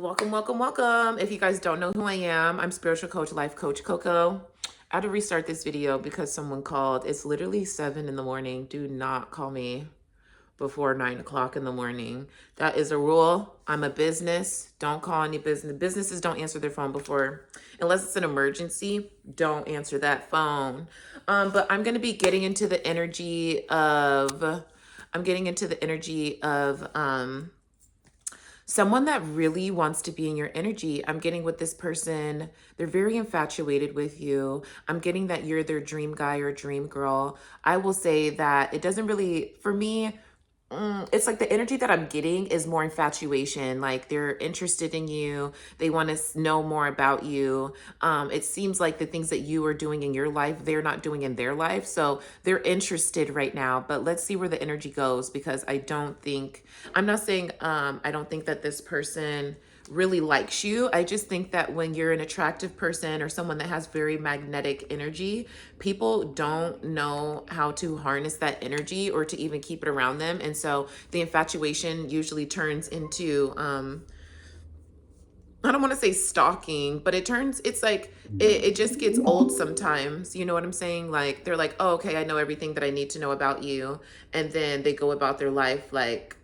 Welcome, welcome, welcome. If you guys don't know who I am, I'm spiritual coach, life coach Coco. I had to restart this video because someone called. It's literally 7 in the morning. Do not call me before 9 o'clock in the morning. That is a rule. I'm a business. Don't call any business. Businesses don't answer their phone before, unless it's an emergency, don't answer that phone. But I'm going to be getting into the energy of, someone that really wants to be in your energy. I'm getting with this person. They're very infatuated with you. I'm getting that you're their dream guy or dream girl. I will say that it doesn't really, for me, it's like the energy that I'm getting is more infatuation. Like they're interested in you. They want to know more about you. It seems like the things that you are doing in your life, they're not doing in their life. So they're interested right now, but let's see where the energy goes because I'm not saying, I don't think that this person really likes you. I just think that when you're an attractive person or someone that has very magnetic energy, people don't know how to harness that energy or to even keep it around them. And so the infatuation usually turns into, I don't want to say stalking, but it's like, it just gets old sometimes. You know what I'm saying? Like, they're like, oh, okay, I know everything that I need to know about you. And then they go about their life like,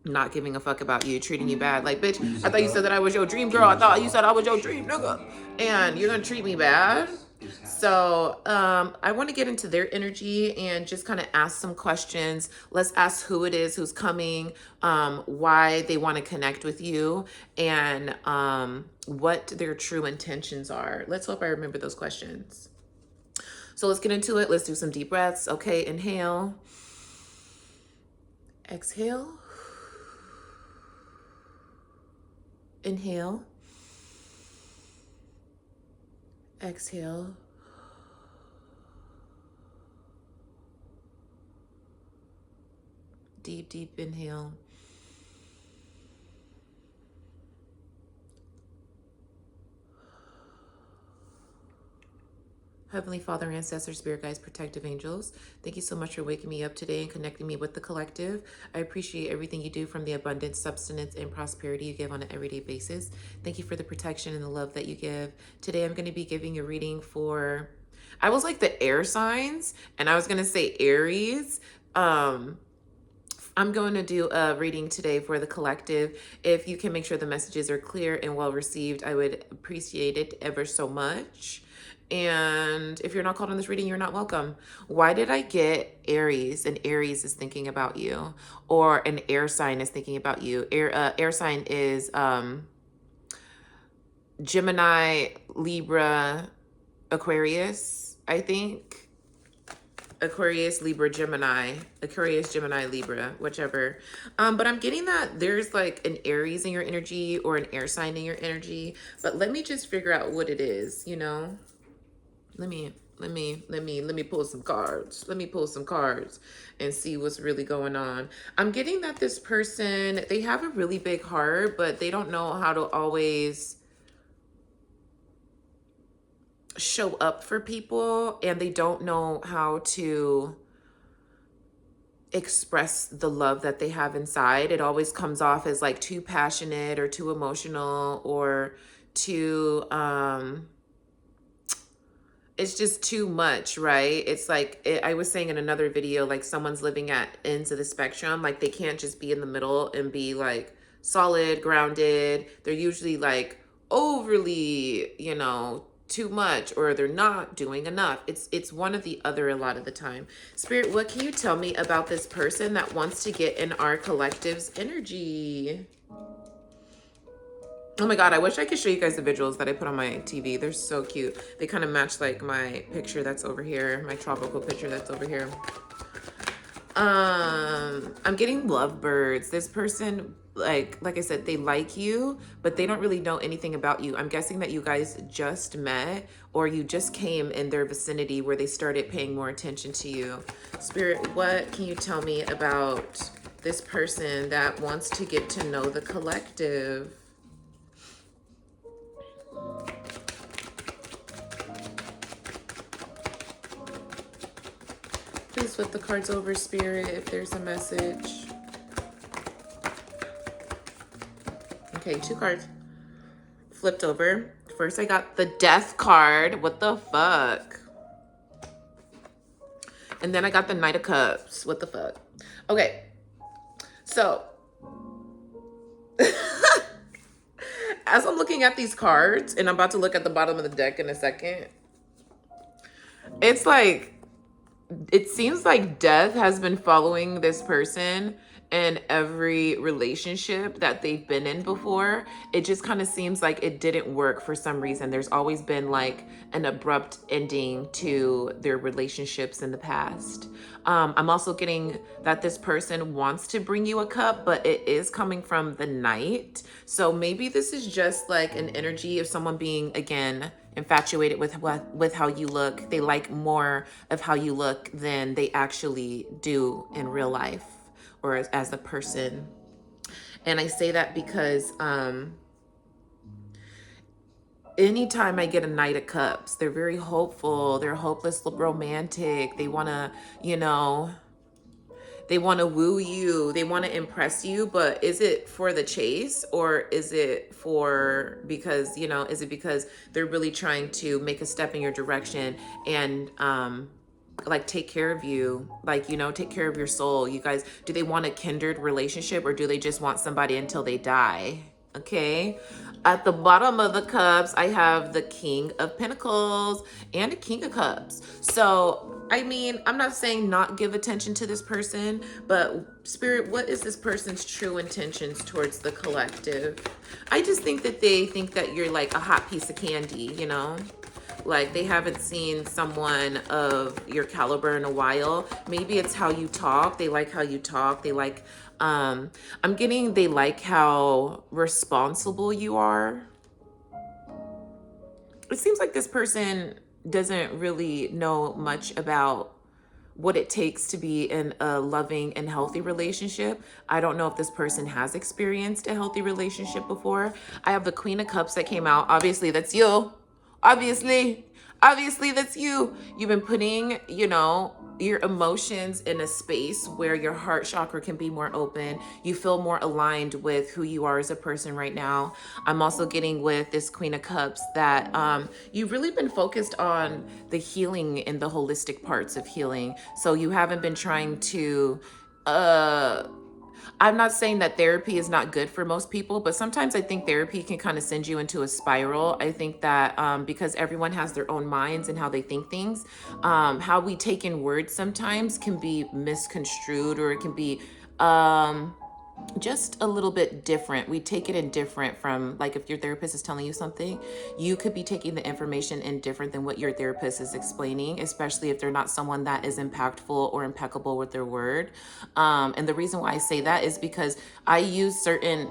not giving a fuck about you, treating you bad. Like, bitch, I thought you said that I was your dream girl. I thought you said I was your dream nigga. And you're gonna treat me bad? So I want to get into their energy and just kind of ask some questions. Let's ask who it is who's coming, why they want to connect with you, and what their true intentions are. Let's hope I remember those questions. So let's get into it. Let's do some deep breaths. Okay, inhale. Exhale. Inhale. Exhale. Deep, deep inhale. Heavenly Father, ancestors, spirit guides, protective angels, thank you so much for waking me up today and connecting me with the collective. I appreciate everything you do, from the abundance, substance, and prosperity you give on an everyday basis. Thank you for the protection and the love that you give. Today I'm going to be giving a reading for, I was like the air signs, and I was going to say Aries. I'm going to do a reading today for the collective. If you can make sure the messages are clear and well received, I would appreciate it ever so much. And if you're not called on this reading, you're not welcome. Why did I get Aries? And Aries is thinking about you, or an air sign is thinking about you. Air sign is Gemini, Libra, Aquarius, I think. Aquarius, Libra, Gemini, Aquarius, Gemini, Libra, whichever. But I'm getting that there's like an Aries in your energy or an air sign in your energy. But let me just figure out what it is, you know? Let me pull some cards. Let me pull some cards and see what's really going on. I'm getting that this person, they have a really big heart, but they don't know how to always show up for people, and they don't know how to express the love that they have inside. It always comes off as like too passionate or too emotional or too it's just too much, right? It's like I was saying in another video, like someone's living at ends of the spectrum. Like they can't just be in the middle and be like solid, grounded. They're usually like overly, too much, or they're not doing enough. It's one or the other a lot of the time. Spirit, what can you tell me about this person that wants to get in our collective's energy? Oh my God, I wish I could show you guys the visuals that I put on my TV. They're so cute. They kind of match like my picture that's over here, my tropical picture that's over here. I'm getting lovebirds. This person, like I said, they like you, but they don't really know anything about you. I'm guessing that you guys just met, or you just came in their vicinity where they started paying more attention to you. Spirit, what can you tell me about this person that wants to get to know the collective? Please flip the cards over, Spirit, if there's a message. Okay, 2 cards flipped over. First, I got the Death card. What the fuck? And then I got the Knight of Cups. What the fuck? Okay, so as I'm looking at these cards, and I'm about to look at the bottom of the deck in a second, it's like, it seems like death has been following this person in every relationship that they've been in before. It just kind of seems like it didn't work for some reason. There's always been like an abrupt ending to their relationships in the past. I'm also getting that this person wants to bring you a cup, but it is coming from the Knight. So maybe this is just like an energy of someone being, again, infatuated with how you look. They like more of how you look than they actually do in real life or as a person. And I say that because anytime I get a Knight of Cups, they're very hopeful, they're hopeless romantic, they want to, you know, they want to woo you, they want to impress you, but is it for the chase, or is it for, because, you know, is it because they're really trying to make a step in your direction and like take care of you, like, you know, take care of your soul? You guys, do they want a kindred relationship, or do they just want somebody until they die? Okay. At the bottom of the cups, I have the King of Pentacles and a King of Cups. So, I mean, I'm not saying not give attention to this person, but Spirit, what is this person's true intentions towards the collective? I just think that they think that you're like a hot piece of candy, you know? Like they haven't seen someone of your caliber in a while. Maybe it's how you talk. They like how you talk. They like, I'm getting, they like how responsible you are. It seems like this person doesn't really know much about what it takes to be in a loving and healthy relationship. I don't know if this person has experienced a healthy relationship before. I have the Queen of Cups that came out. Obviously, that's you. Obviously, that's you. You've been putting, you know, your emotions in a space where your heart chakra can be more open. You feel more aligned with who you are as a person right now. I'm also getting with this Queen of Cups that you've really been focused on the healing and the holistic parts of healing. So you haven't been trying to I'm not saying that therapy is not good for most people, but sometimes I think therapy can kind of send you into a spiral. I think that because everyone has their own minds and how they think things, how we take in words sometimes can be misconstrued, or it can be just a little bit different. We take it in different from, like, if your therapist is telling you something, you could be taking the information in different than what your therapist is explaining, especially if they're not someone that is impactful or impeccable with their word. And the reason why I say that is because I use certain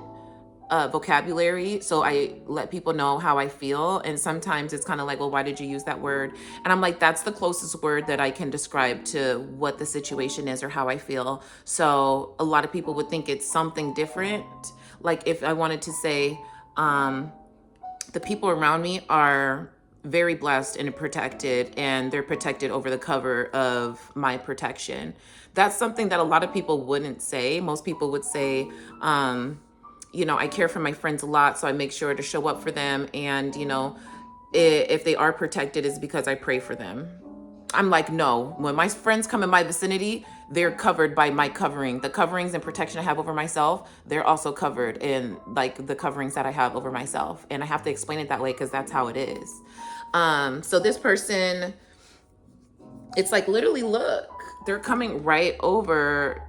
vocabulary, so I let people know how I feel, and sometimes it's kind of like, well, why did you use that word? And I'm like, that's the closest word that I can describe to what the situation is or how I feel. So a lot of people would think it's something different. Like if I wanted to say, the people around me are very blessed and protected, and they're protected over the cover of my protection. That's something that a lot of people wouldn't say. Most people would say, you know, I care for my friends a lot, so I make sure to show up for them. And, you know, if they are protected, it's because I pray for them. I'm like, no, when my friends come in my vicinity, they're covered by my covering. The coverings and protection I have over myself, they're also covered in like the coverings that I have over myself. And I have to explain it that way because that's how it is. So this person, it's like, literally, look, they're coming right over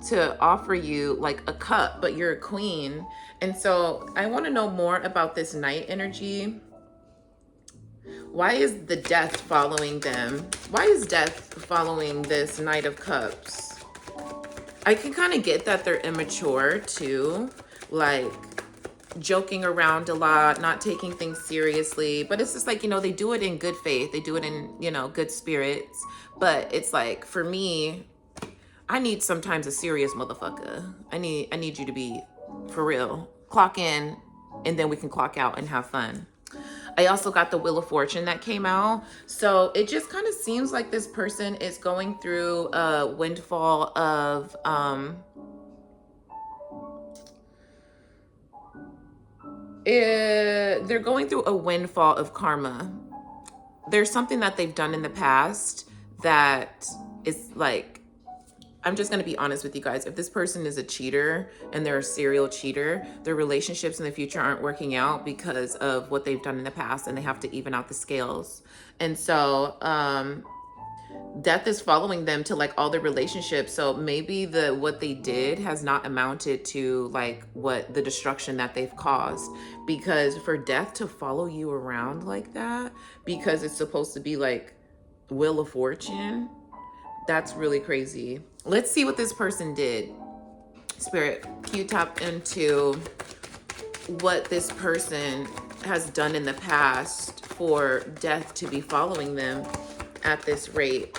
to offer you like a cup, but you're a queen. And so I want to know more about this Knight energy. Why is the Death following them? Why is Death following this Knight of Cups? I can kind of get that they're immature too, like joking around a lot, not taking things seriously. But it's just like, you know, they do it in good faith. They do it in, you know, good spirits. But it's like, for me, I need sometimes a serious motherfucker. I need you to be for real. Clock in, and then we can clock out and have fun. I also got the Wheel of Fortune that came out. So it just kind of seems like this person is going through a windfall of They're going through a windfall of karma. There's something that they've done in the past that is like, I'm just going to be honest with you guys. If this person is a cheater and they're a serial cheater, their relationships in the future aren't working out because of what they've done in the past, and they have to even out the scales. And so, death is following them to like all their relationships. So maybe what they did has not amounted to like what the destruction that they've caused, because for death to follow you around like that, because it's supposed to be like Wheel of Fortune, that's really crazy. Let's see what this person did. Spirit, can you tap into what this person has done in the past for death to be following them at this rate?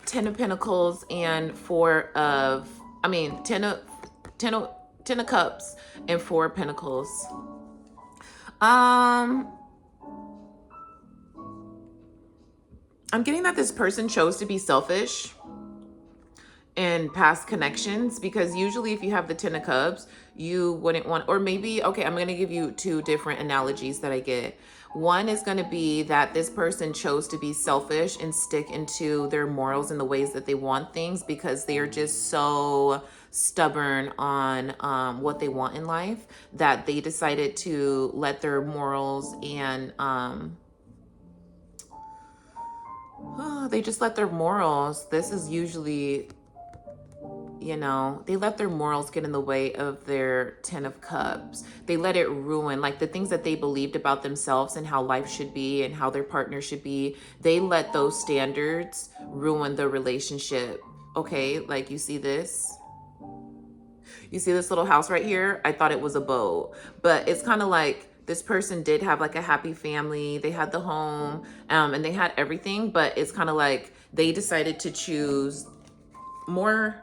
10 of Pentacles and 10 of Cups and 4 of Pentacles. I'm getting that this person chose to be selfish in past connections, because usually if you have the 10 of Cups, you wouldn't want, or maybe, okay, I'm going to give you 2 different analogies that I get. One is going to be that this person chose to be selfish and stick into their morals and the ways that they want things, because they are just so stubborn on what they want in life, that they decided to let their morals and they just let their morals, this is usually, they let their morals get in the way of their 10 of Cups. They let it ruin, like the things that they believed about themselves and how life should be and how their partner should be. They let those standards ruin the relationship. Okay, like you see this? You see this little house right here? I thought it was a boat, but it's kind of like this person did have like a happy family. They had the home, and they had everything, but it's kind of like they decided to choose more.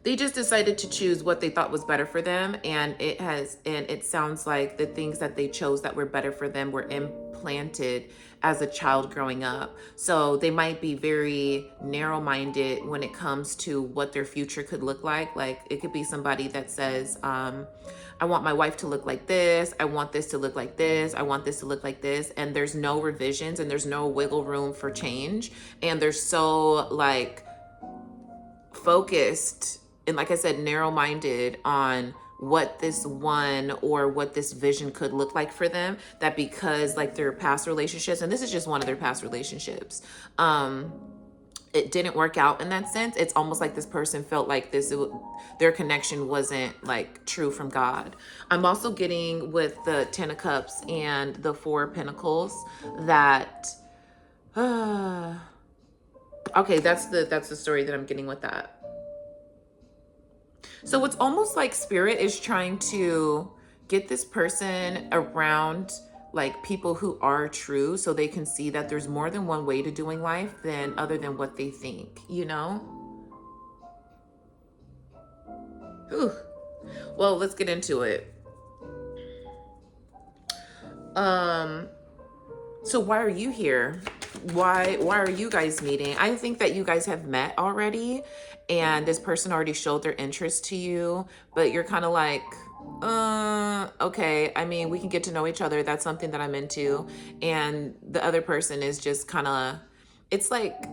They just decided to choose what they thought was better for them, and it sounds like the things that they chose that were better for them were implanted as a child growing up. So they might be very narrow-minded when it comes to what their future could look like. Like it could be somebody that says, I want my wife to look like this, I want this to look like this, I want this to look like this, and there's no revisions and there's no wiggle room for change, and they're so like focused and, like I said, narrow-minded on what this one or what this vision could look like for them, that because like their past relationships, and this is just one of their past relationships, it didn't work out in that sense. It's almost like this person felt like their connection wasn't like true from God. I'm also getting with the 10 of Cups and the 4 of Pentacles that okay, that's the story that I'm getting with that. So it's almost like Spirit is trying to get this person around like people who are true, so they can see that there's more than one way to doing life than other than what they think, Whew. Well, let's get into it. So why are you here? Why are you guys meeting? I think that you guys have met already, and this person already showed their interest to you, but you're kind of like, okay, I mean, we can get to know each other. That's something that I'm into. And the other person is just kind of, it's like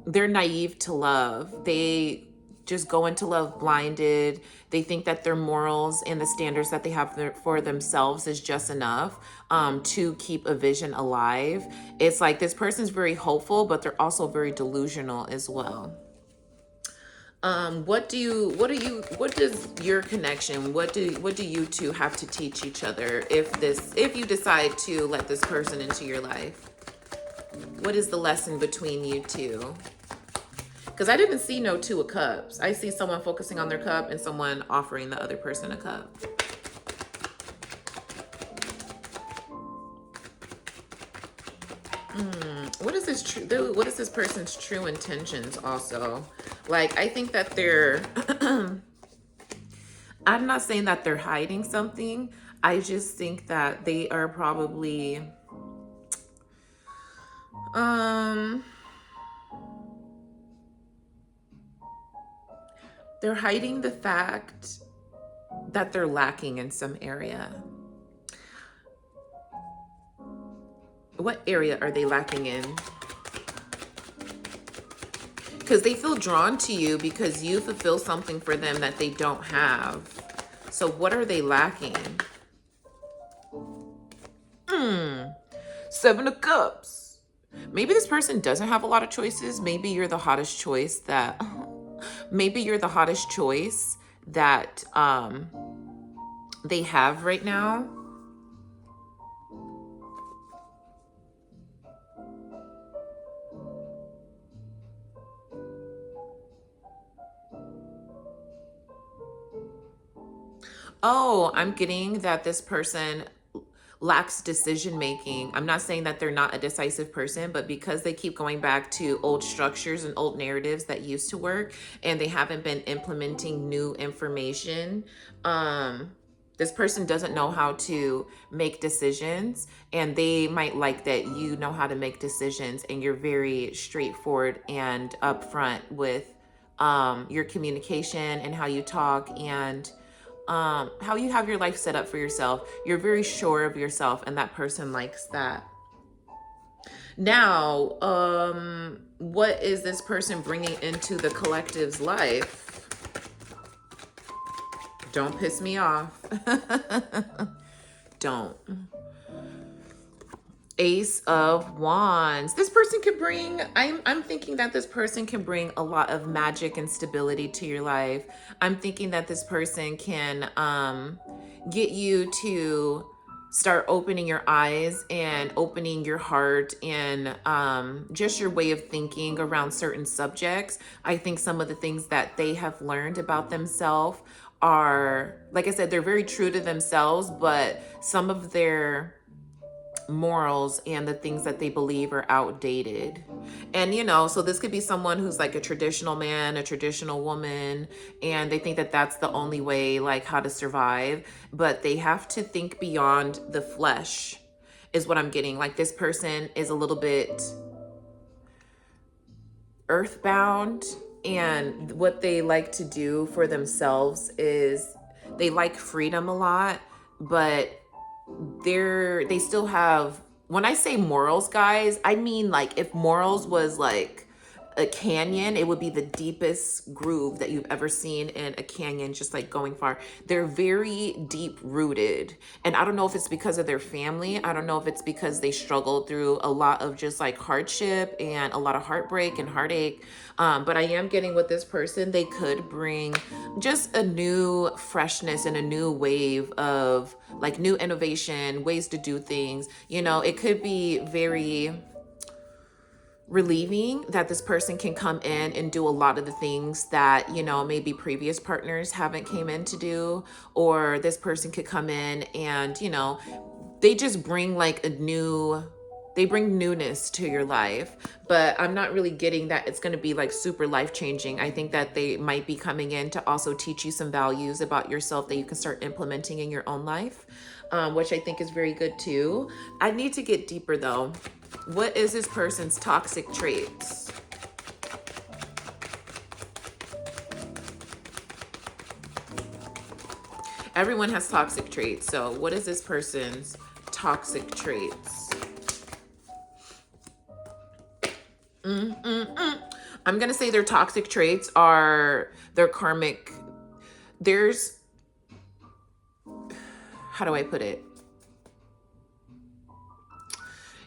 they're naive to love. They just go into love blinded. They think that their morals and the standards that they have for themselves is just enough to keep a vision alive. It's like this person's very hopeful, but they're also very delusional as well. What does your connection, what do you two have to teach each other if you decide to let this person into your life? What is the lesson between you two? Because I didn't see no 2 of Cups. I see someone focusing on their cup and someone offering the other person a cup. What is this person's true intentions also? Like, I think that they're I'm not saying that they're hiding something. I just think that they are probably they're hiding the fact that they're lacking in some area. What area are they lacking in? Because they feel drawn to you because you fulfill something for them that they don't have. So what are they lacking? Seven of Cups. Maybe this person doesn't have a lot of choices. Maybe you're the hottest choice that maybe you're the hottest choice that they have right now. Oh, I'm getting that this person lacks decision making. I'm not saying that they're not a decisive person, but because they keep going back to old structures and old narratives that used to work and they haven't been implementing new information, this person doesn't know how to make decisions, and they might like that you know how to make decisions and you're very straightforward and upfront with your communication and how you talk and how you have your life set up for yourself. You're very sure of yourself, and that person likes that. Now, what is this person bringing into the collective's life? Don't piss me off. Don't. Ace of Wands. This person could bring, I'm thinking that this person can bring a lot of magic and stability to your life. I'm thinking that this person can get you to start opening your eyes and opening your heart and just your way of thinking around certain subjects. I think some of the things that they have learned about themselves are, like I said, they're very true to themselves, but some of their morals and the things that they believe are outdated. And so this could be someone who's like a traditional man, a traditional woman, and they think that that's the only way, like, how to survive, but they have to think beyond the flesh is what I'm getting. Like, this person is a little bit earthbound, and what they like to do for themselves is they like freedom a lot, but they still have, when I say morals, guys, I mean, like, if morals was like a canyon, it would be the deepest groove that you've ever seen in a canyon, just like going far. They're very deep rooted, and I don't know if it's because of their family. I don't know if it's because they struggled through a lot of just like hardship and a lot of heartbreak and heartache, but I am getting with this person, they could bring just a new freshness and a new wave of like new innovation, ways to do things. It could be very relieving that this person can come in and do a lot of the things that maybe previous partners haven't came in to do, or this person could come in and they just bring like they bring newness to your life. But I'm not really getting that it's going to be like super life changing. I think that they might be coming in to also teach you some values about yourself that you can start implementing in your own life, which I think is very good too. I need to get deeper though. What is this person's toxic traits? Everyone has toxic traits. So what is this person's toxic traits? I'm going to say their toxic traits are their karmic. How do I put it?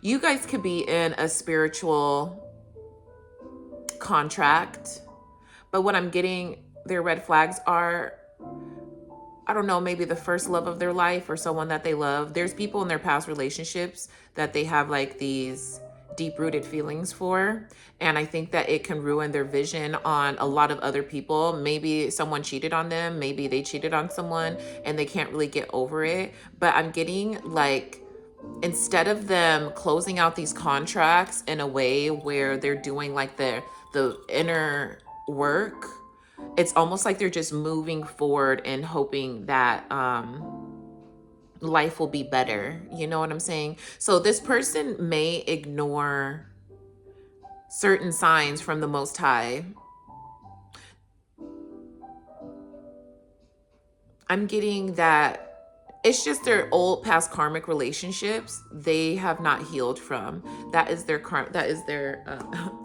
You guys could be in a spiritual contract, but what I'm getting, their red flags are, I don't know, maybe the first love of their life or someone that they love. There's people in their past relationships that they have like these deep-rooted feelings for, and I think that it can ruin their vision on a lot of other people. Maybe someone cheated on them, maybe they cheated on someone and they can't really get over it. But I'm getting like, instead of them closing out these contracts in a way where they're doing like the inner work, it's almost like they're just moving forward and hoping that life will be better. You know what I'm saying? So this person may ignore certain signs from the Most High. I'm getting that it's just their old past karmic relationships they have not healed from. That is their karma. That is their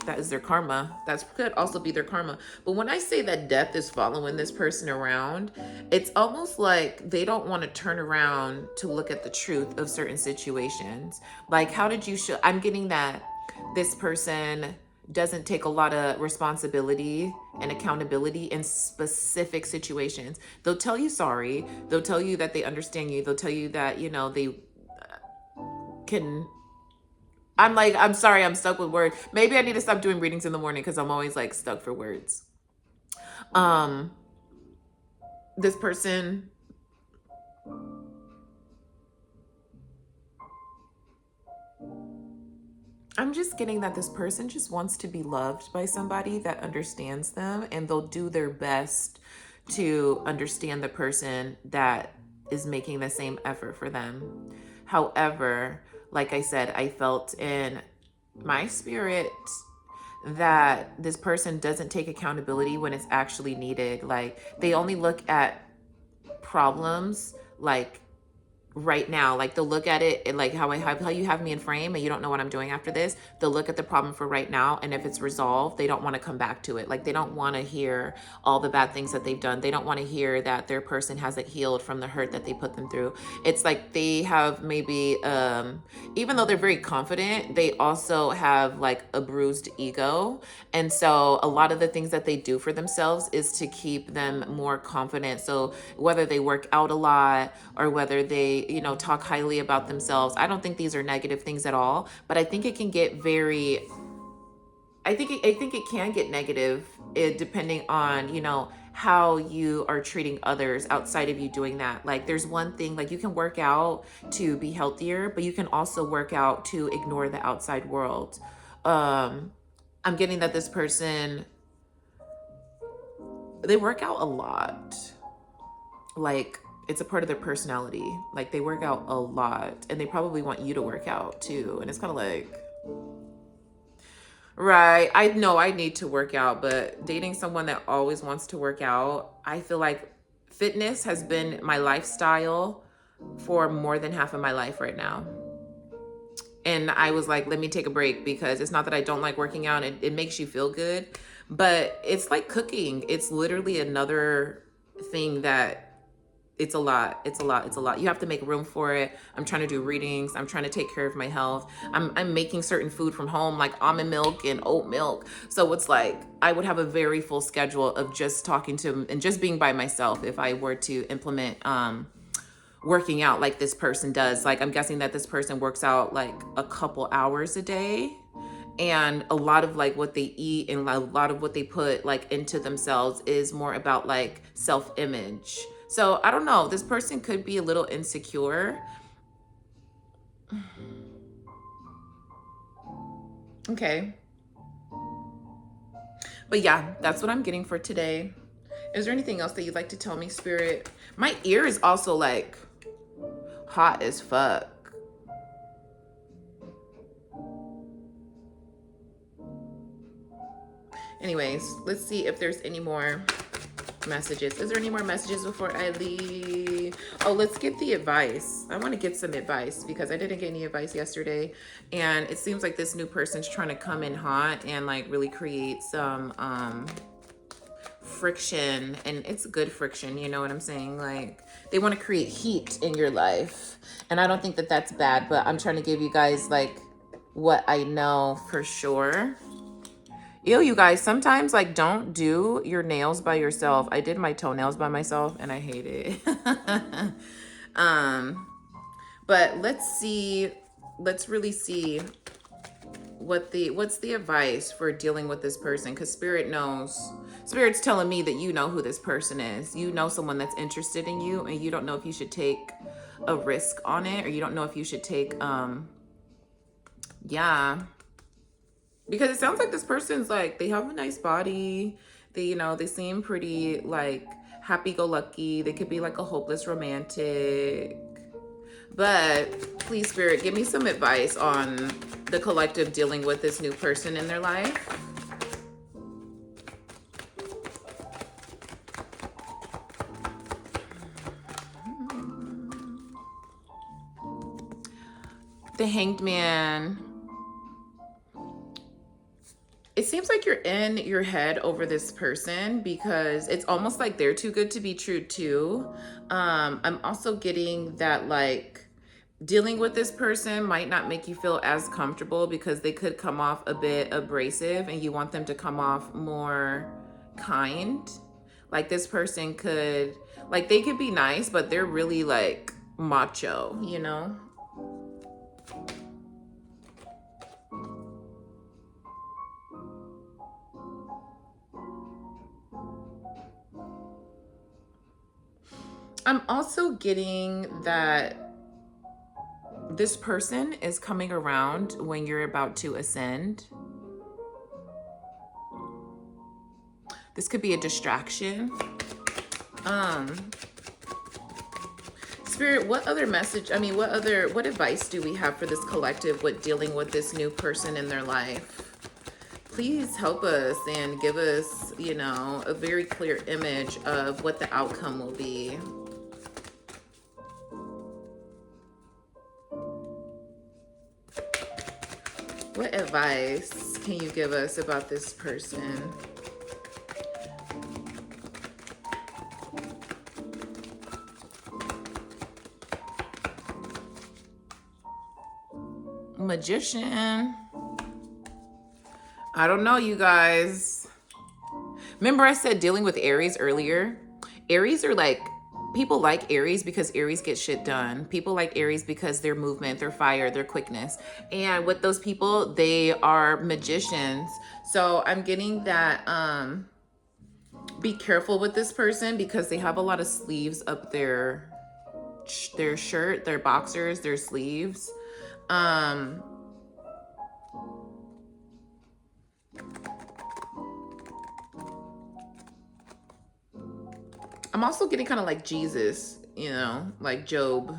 that is their karma. That could also be their karma. But when I say that death is following this person around, it's almost like they don't want to turn around to look at the truth of certain situations. Like, how did you show? I'm getting that this person doesn't take a lot of responsibility and accountability in specific situations. They'll tell you sorry. They'll tell you that they understand you. They'll tell you that, you know, they can. I'm like, I'm sorry, I'm stuck with words. Maybe I need to stop doing readings in the morning because I'm always like stuck for words. Um, this person, I'm just getting that this person just wants to be loved by somebody that understands them, and they'll do their best to understand the person that is making the same effort for them. However, like I said, I felt in my spirit that this person doesn't take accountability when it's actually needed. Like, they only look at problems like right now. Like, they'll look at it and like how you have me in frame and you don't know what I'm doing after this. They'll look at the problem for right now, and if it's resolved, they don't want to come back to it. Like, they don't want to hear all the bad things that they've done. They don't want to hear that their person hasn't healed from the hurt that they put them through. It's like they have maybe even though they're very confident, they also have like a bruised ego. And so a lot of the things that they do for themselves is to keep them more confident. So whether they work out a lot or whether they, you know, talk highly about themselves, I don't think these are negative things at all, but I think it can get very, I think it can get negative, depending on, you know, how you are treating others outside of you doing that. Like, there's one thing, like, you can work out to be healthier, but you can also work out to ignore the outside world. Um, I'm getting that this person, they work out a lot. Like, it's a part of their personality. Like, they work out a lot, and they probably want you to work out too. And it's kind of like, right, I know I need to work out, but dating someone that always wants to work out, I feel like fitness has been my lifestyle for more than half of my life right now. And I was like, let me take a break, because it's not that I don't like working out. It makes you feel good, but it's like cooking. It's literally another thing that it's a lot. It's a lot. It's a lot. You have to make room for it. I'm trying to do readings. I'm trying to take care of my health. I'm making certain food from home, like almond milk and oat milk. So it's like I would have a very full schedule of just talking to and just being by myself if I were to implement working out like this person does. Like, I'm guessing that this person works out like a couple hours a day, and a lot of like what they eat and a lot of what they put like into themselves is more about like self-image. So I don't know, this person could be a little insecure. Okay, but yeah, that's what I'm getting for today. Is there anything else that you'd like to tell me, Spirit? My ear is also like hot as fuck. Anyways, let's see if there's any more messages. Is there any more messages before I leave? Oh, let's get the advice. I want to get some advice because I didn't get any advice yesterday, and it seems like this new person's trying to come in hot and like really create some friction, and it's good friction, you know what I'm saying? Like, they want to create heat in your life, and I don't think that that's bad, but I'm trying to give you guys like what I know for sure. Ew, you guys, sometimes like don't do your nails by yourself. I did my toenails by myself and I hate it. um, but let's really see what's the advice for dealing with this person, because Spirit's telling me that you know who this person is. You know someone that's interested in you, and you don't know if you should take a risk on it, or you don't know if you should take yeah. Because it sounds like this person's like, they have a nice body. They, you know, they seem pretty like happy-go-lucky. They could be like a hopeless romantic. But please, Spirit, give me some advice on the collective dealing with this new person in their life. The Hanged Man. It seems like you're in your head over this person because it's almost like they're too good to be true too. I'm also getting that like dealing with this person might not make you feel as comfortable because they could come off a bit abrasive and you want them to come off more kind. Like this person could, like they could be nice, but they're really like macho, you know? I'm also getting that this person is coming around when you're about to ascend. This could be a distraction. Spirit, what other message, what advice do we have for this collective with dealing with this new person in their life? Please help us and give us, you know, a very clear image of what the outcome will be. What advice can you give us about this person? Magician. I don't know, you guys. Remember I said dealing with Aries earlier? Aries are like, people like Aries because Aries get shit done. People like Aries because their movement, their fire, their quickness. And with those people, they are magicians. So I'm getting that, be careful with this person because they have a lot of sleeves up their shirt, their boxers, their sleeves. I'm also getting kind of like Jesus, you know, like Job.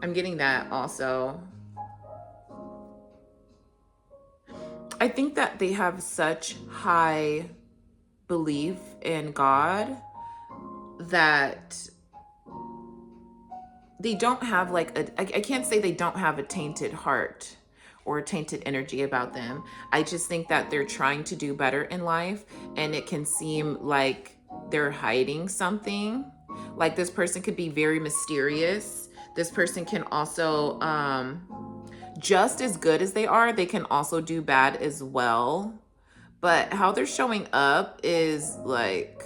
I'm getting that also. I think that they have such high belief in God that they don't have like I can't say they don't have a tainted heart or a tainted energy about them. I just think that they're trying to do better in life and it can seem like they're hiding something. Like this person could be very mysterious. This person can also, just as good as they are, they can also do bad as well. But how they're showing up is like,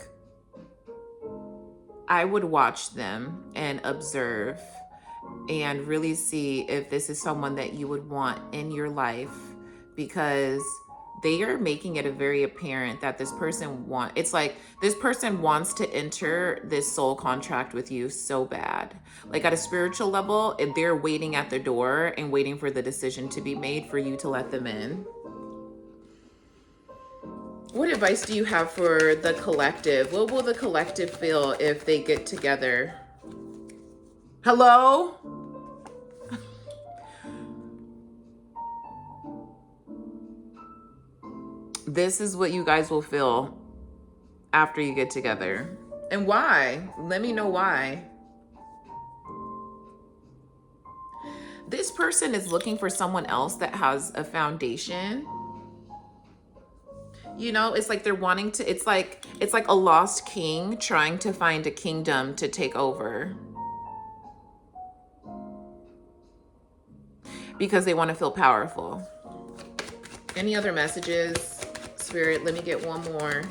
I would watch them and observe and really see if this is someone that you would want in your life, because they are making it a very apparent that this person it's like this person wants to enter this soul contract with you so bad. Like at a spiritual level, they're waiting at the door and waiting for the decision to be made for you to let them in. What advice do you have for the collective? What will the collective feel if they get together? Hello? This is what you guys will feel after you get together. And why? Let me know why. This person is looking for someone else that has a foundation. You know, it's like they're wanting to, it's like a lost king trying to find a kingdom to take over. Because they want to feel powerful. Any other messages? Spirit, let me get one more.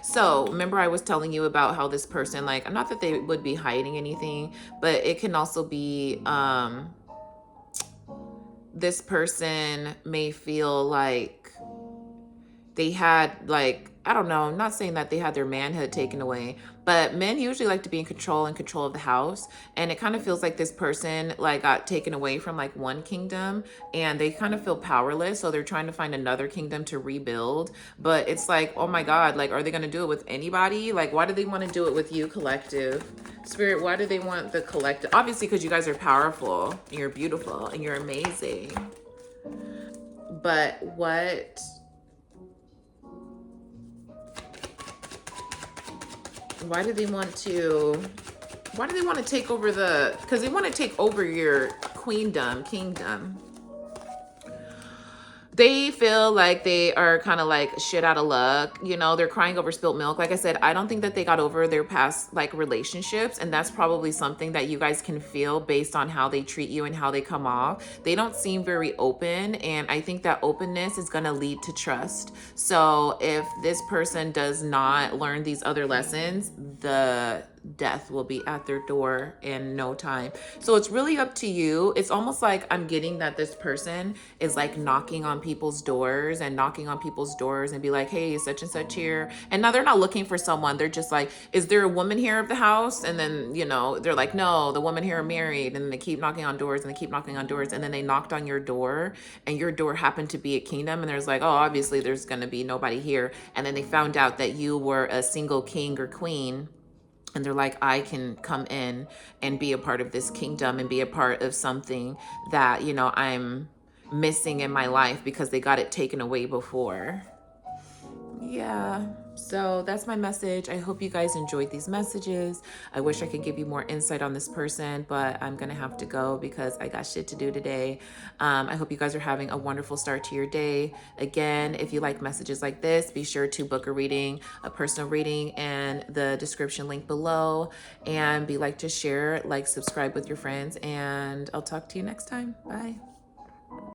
So remember I was telling you about how this person, like, not that they would be hiding anything, but it can also be, this person may feel like they had, like, I don't know, I'm not saying that they had their manhood taken away, but men usually like to be in control of the house. And it kind of feels like this person like got taken away from like one kingdom and they kind of feel powerless. So they're trying to find another kingdom to rebuild. But it's like, oh my God, like, are they going to do it with anybody? Like, why do they want to do it with you, collective? Spirit, why do they want the collective? Obviously, because you guys are powerful and you're beautiful and you're amazing. But why do they want to Why do they want to take over the, because they want to take over your queendom, kingdom. They feel like they are kind of like shit out of luck. You know, they're crying over spilt milk. Like I said, I don't think that they got over their past like relationships. And that's probably something that you guys can feel based on how they treat you and how they come off. They don't seem very open. And I think that openness is going to lead to trust. So if this person does not learn these other lessons, the death will be at their door in no time. So it's really up to you. It's almost like I'm getting that this person is like knocking on people's doors and knocking on people's doors and be like, hey, such and such here. And now they're not looking for someone. They're just like, is there a woman here of the house? And then, you know, they're like, no, the woman here are married. And they keep knocking on doors and they keep knocking on doors. And then they knocked on your door and your door happened to be a kingdom. And there's like, oh, obviously there's going to be nobody here. And then they found out that you were a single king or queen. And they're like, I can come in and be a part of this kingdom and be a part of something that, you know, I'm missing in my life because they got it taken away before. Yeah. So that's my message. I hope you guys enjoyed these messages. I wish I could give you more insight on this person, but I'm going to have to go because I got shit to do today. I hope you guys are having a wonderful start to your day. Again, if you like messages like this, be sure to book a reading, a personal reading, and the description link below. And be like to share, like, subscribe with your friends. And I'll talk to you next time. Bye.